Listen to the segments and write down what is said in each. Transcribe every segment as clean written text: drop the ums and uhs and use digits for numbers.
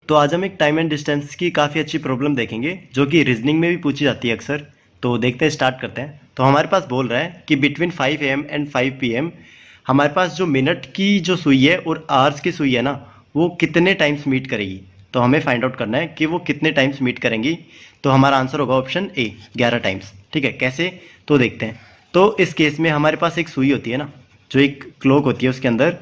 तो आज हम एक टाइम एंड डिस्टेंस की काफ़ी अच्छी प्रॉब्लम देखेंगे जो कि रीजनिंग में भी पूछी जाती है अक्सर। तो देखते हैं, स्टार्ट करते हैं। तो हमारे पास बोल रहा है कि बिटवीन 5 AM एंड 5 PM हमारे पास जो मिनट की जो सुई है और आवर्स की सुई है ना, वो कितने टाइम्स मीट करेगी। तो हमें फाइंड आउट करना है कि वो कितने टाइम्स मीट करेंगी। तो हमारा आंसर होगा ऑप्शन ए, 11 टाइम्स। ठीक है, कैसे तो देखते हैं। तो इस केस में हमारे पास एक सुई होती है ना, जो एक क्लॉक होती है, उसके अंदर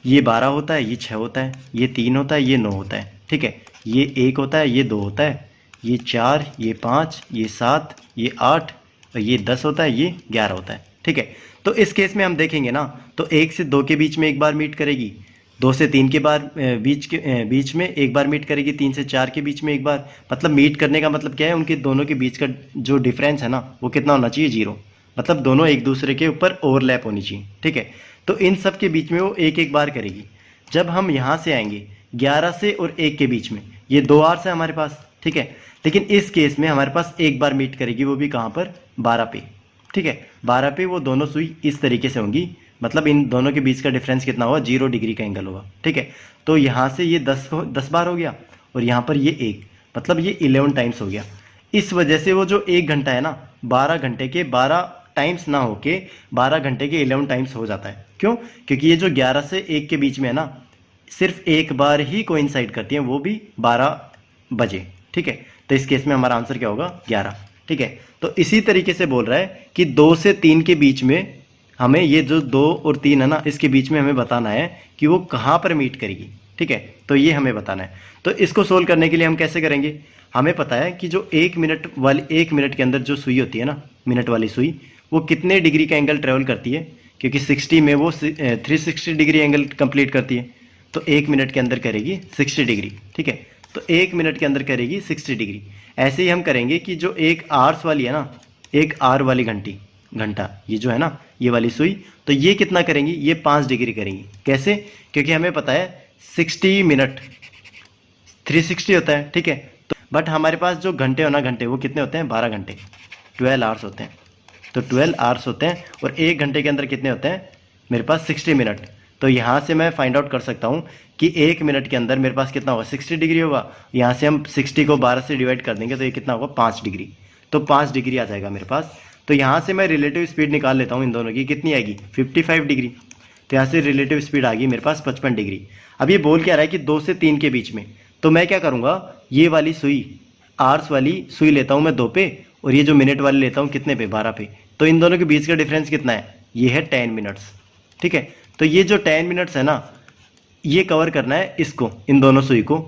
ये 12 होता है, ये 6 होता है, ये 3 होता है, ये 9 होता है। ठीक है, ये 1 होता है, ये 2 होता है, ये 4, ये 5, ये 7, ये 8 और ये 10 होता है, ये 11 होता है। ठीक है, तो इस केस में हम देखेंगे ना, तो 1 से 2 के बीच में एक बार मीट करेगी, 2 से 3 के बार बीच में एक बार मीट करेगी, 3 से 4 के बीच में एक बार। मतलब मीट करने का मतलब क्या है, उनके दोनों के बीच का जो डिफरेंस है ना, वो कितना होना चाहिए, 0। मतलब दोनों एक दूसरे के ऊपर ओवरलैप होनी चाहिए। ठीक है, तो इन सब के बीच में वो एक एक बार करेगी। जब हम यहाँ से आएंगे 11 से और 1 के बीच में, ये 2 आवर्स है हमारे पास। ठीक है, लेकिन इस केस में हमारे पास एक बार मीट करेगी, वो भी कहाँ पर, 12 पे। ठीक है, 12 पे वो दोनों सुई इस तरीके से होंगी। मतलब इन दोनों के बीच का डिफरेंस कितना होगा, 0 डिग्री का एंगल होगा। ठीक है, तो यहाँ से ये 10 बार हो गया और यहाँ पर ये 1, मतलब ये 11 टाइम्स हो गया। इस वजह से वो जो 1 घंटा है ना, 12 घंटे के 12 टाइम्स ना होके 12 घंटे के 11 टाइम्स हो जाता है। क्यों? क्योंकि ये जो 11 से 1 के बीच में है ना, सिर्फ एक बार ही कोइंसाइड करती हैं, वो भी 12 बजे। ठीक है, तो इस केस में हमारा आंसर क्या होगा, 11। ठीक है, तो इसी तरीके से बोल रहा है कि 2 से 3 के बीच में हमें, ये जो 2 और 3 है ना, इसके बीच में हमें बताना है कि वो कहाँ पर मीट करेगी। ठीक है, तो ये हमें बताना है। तो इसको सोल्व करने के लिए हम कैसे करेंगे, हमें पता है कि जो 1 मिनट के अंदर जो सुई होती है ना, मिनट वाली सुई, वो कितने डिग्री का एंगल ट्रेवल करती है। क्योंकि 60 में वो 360 डिग्री एंगल कंप्लीट करती है, तो 1 मिनट के अंदर करेगी 60 डिग्री। ठीक है, तो 1 मिनट के अंदर करेगी 60 डिग्री। ऐसे ही हम करेंगे कि जो एक आवर्स वाली है ना, एक आवर वाली घंटा ये जो है ना, ये वाली सुई, तो ये कितना करेंगी, ये 5 डिग्री करेंगी। कैसे? क्योंकि हमें पता है 60 मिनट 360 होता है। ठीक है, तो बट हमारे पास जो घंटे हो ना, घंटे वो कितने होते हैं, 12 घंटे, 12 आवर्स होते हैं। तो 12 आवर्स होते हैं और 1 घंटे के अंदर कितने होते हैं, मेरे पास 60 मिनट। तो यहाँ से मैं फाइंड आउट कर सकता हूँ कि 1 मिनट के अंदर मेरे पास कितना होगा, 60 डिग्री होगा। यहाँ से हम 60 को 12 से डिवाइड कर देंगे तो ये कितना होगा, 5 डिग्री। तो 5 डिग्री आ जाएगा मेरे पास। तो यहाँ से मैं रिलेटिव स्पीड निकाल लेता हूँ इन दोनों की, कितनी आएगी, 55 डिग्री। तो यहाँ से रिलेटिव स्पीड आ गई मेरे पास 55 डिग्री। अब ये बोल क्या रहा है कि 2 से 3 के बीच में, तो मैं क्या करूँगा, ये वाली सुई, आवर्स वाली सुई लेता हूँ मैं 2 पे, और ये जो मिनट वाली लेता हूँ कितने पे, 12 पे। तो इन दोनों के बीच का डिफरेंस कितना है, ये है 10 मिनट्स। ठीक है, तो ये जो 10 मिनट्स है ना, ये कवर करना है इसको, इन दोनों सुई को।